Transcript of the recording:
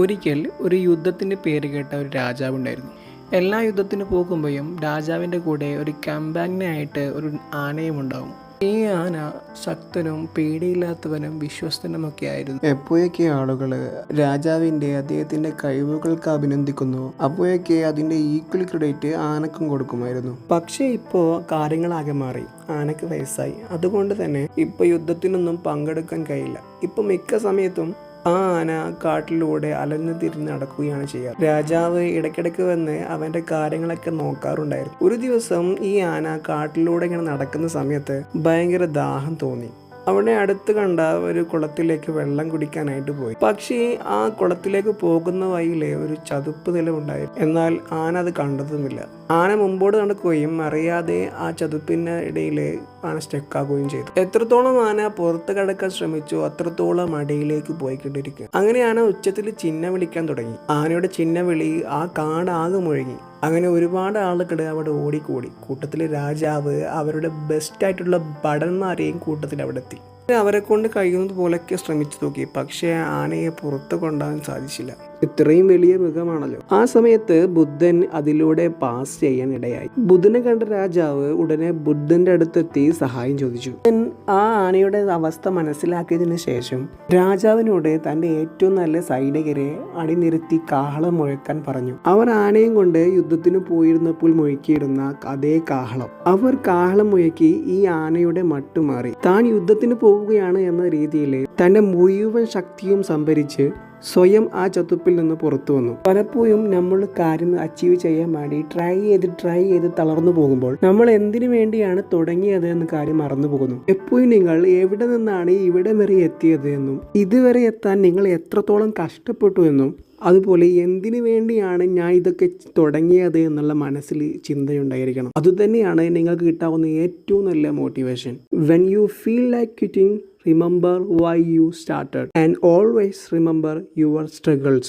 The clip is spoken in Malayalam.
ഒരിക്കൽ ഒരു യുദ്ധത്തിൻ്റെ പേര് കേട്ട ഒരു രാജാവുണ്ടായിരുന്നു. എല്ലാ യുദ്ധത്തിന് പോകുമ്പോഴും രാജാവിൻ്റെ കൂടെ ഒരു കമ്പാനിയനായിട്ട് ഒരു ആനയും ഉണ്ടാവും. ഈ ആന ശക്തനും പേടിയില്ലാത്തവനും വിശ്വസ്തനുമൊക്കെ ആയിരുന്നു. എപ്പോഴൊക്കെ ആളുകൾ രാജാവിൻ്റെ അദ്ദേഹത്തിൻ്റെ കഴിവുകൾക്ക് അഭിനന്ദിക്കുന്നു, അപ്പോഴൊക്കെ അതിൻ്റെ ഈക്വൽ ക്രെഡിറ്റ് ആനക്കും കൊടുക്കുമായിരുന്നു. പക്ഷേ ഇപ്പോൾ കാര്യങ്ങളാകെ മാറി. ആനക്ക് വയസ്സായി. അതുകൊണ്ട് തന്നെ ഇപ്പോൾ യുദ്ധത്തിനൊന്നും പങ്കെടുക്കാൻ കഴിയില്ല. ഇപ്പോൾ മിക്ക സമയത്തും ആ ആന കാട്ടിലൂടെ അലഞ്ഞു തിരിഞ്ഞ് നടക്കുകയാണ് ചെയ്യുക. രാജാവ് ഇടയ്ക്കിടയ്ക്ക് വന്ന് അവൻ്റെ കാര്യങ്ങളൊക്കെ നോക്കാറുണ്ടായിരുന്നു. ഒരു ദിവസം ഈ ആന കാട്ടിലൂടെ ഇങ്ങനെ നടക്കുന്ന സമയത്ത് ഭയങ്കര ദാഹം തോന്നി. അവിടെ അടുത്ത് കണ്ട ഒരു കുളത്തിലേക്ക് വെള്ളം കുടിക്കാനായിട്ട് പോയി. പക്ഷേ ആ കുളത്തിലേക്ക് പോകുന്ന വഴിയിലെ ഒരു ചതുപ്പ് നിലമുണ്ടായിരുന്നു. എന്നാൽ ആന അത് കണ്ടതുമില്ല. ആന മുമ്പോട്ട് നടക്കുകയും അറിയാതെ ആ ചതുപ്പിൻ്റെ ഇടയിൽ ആന സ്റ്റക്കാകുകയും ചെയ്തു. എത്രത്തോളം ആന പുറത്ത് കടക്കാൻ ശ്രമിച്ചു അത്രത്തോളം അടിയിലേക്ക് പോയിക്കൊണ്ടിരിക്കുക. അങ്ങനെ ആന ഉച്ചത്തിൽ ചിഹ്നം വിളിക്കാൻ തുടങ്ങി. ആനയുടെ ചിഹ്നം വിളി ആ കാടാകെ മുഴുകി. അങ്ങനെ ഒരുപാട് ആളുകൾ അവിടെ ഓടിക്കൂടി. കൂട്ടത്തിൽ രാജാവ് അവരുടെ ബെസ്റ്റായിട്ടുള്ള ഭടന്മാരെയും കൂട്ടത്തിൽ അവിടെ എത്തി. അവരെ കൊണ്ട് കഴിയുന്നത് പോലെയൊക്കെ ശ്രമിച്ചു നോക്കി. പക്ഷേ ആനയെ പുറത്ത് കൊണ്ടുപോകാൻ സാധിച്ചില്ല. ഇത്രയും വലിയ മൃഗമാണല്ലോ. ആ സമയത്ത് ബുദ്ധൻ അതിലൂടെ പാസ് ചെയ്യാൻ ഇടയായി. ബുദ്ധനെ കണ്ട രാജാവ് ഉടനെ ബുദ്ധന്റെ അടുത്തെത്തി സഹായം ചോദിച്ചു. ആ ആനയുടെ അവസ്ഥ മനസ്സിലാക്കിയതിനു ശേഷം രാജാവിനോട് തന്റെ ഏറ്റവും നല്ല സൈനികരെ അണിനിരത്തി കാഹളം മുഴക്കാൻ പറഞ്ഞു. അവർ ആനയും കൊണ്ട് യുദ്ധത്തിന് പോയിരുന്നപ്പോൾ മുഴക്കിയിരുന്ന അതേ കാഹളം. അവർ കാഹളം മുഴക്കി ഈ ആനയുടെ മട്ടുമാറി. താൻ യുദ്ധത്തിന് പോവുകയാണ് എന്ന രീതിയിൽ തന്റെ മുഴുവൻ ശക്തിയും സംഭരിച്ച് സ്വയം ആ ചതുപ്പിൽ നിന്ന് പുറത്തു വന്നു. പലപ്പോഴും നമ്മൾ കാര്യം അച്ചീവ് ചെയ്യാൻ വേണ്ടി ട്രൈ ചെയ്ത് തളർന്നു പോകുമ്പോൾ നമ്മൾ എന്തിനു വേണ്ടിയാണ് തുടങ്ങിയത് എന്ന കാര്യം മറന്നു പോകുന്നു. എപ്പോഴും നിങ്ങൾ എവിടെ നിന്നാണ് ഇവിടെ വരെ എത്തിയത് എന്നും ഇതുവരെ എത്താൻ നിങ്ങൾ എത്രത്തോളം കഷ്ടപ്പെട്ടു എന്നും അതുപോലെ എന്തിനു വേണ്ടിയാണ് ഞാൻ ഇതൊക്കെ തുടങ്ങിയത് എന്നുള്ള മനസ്സിൽ ചിന്തയുണ്ടായിരിക്കണം. അതുതന്നെയാണ് നിങ്ങൾക്ക് കിട്ടാവുന്ന ഏറ്റവും നല്ല motivation. When you feel like quitting, remember why you started and always remember your struggles.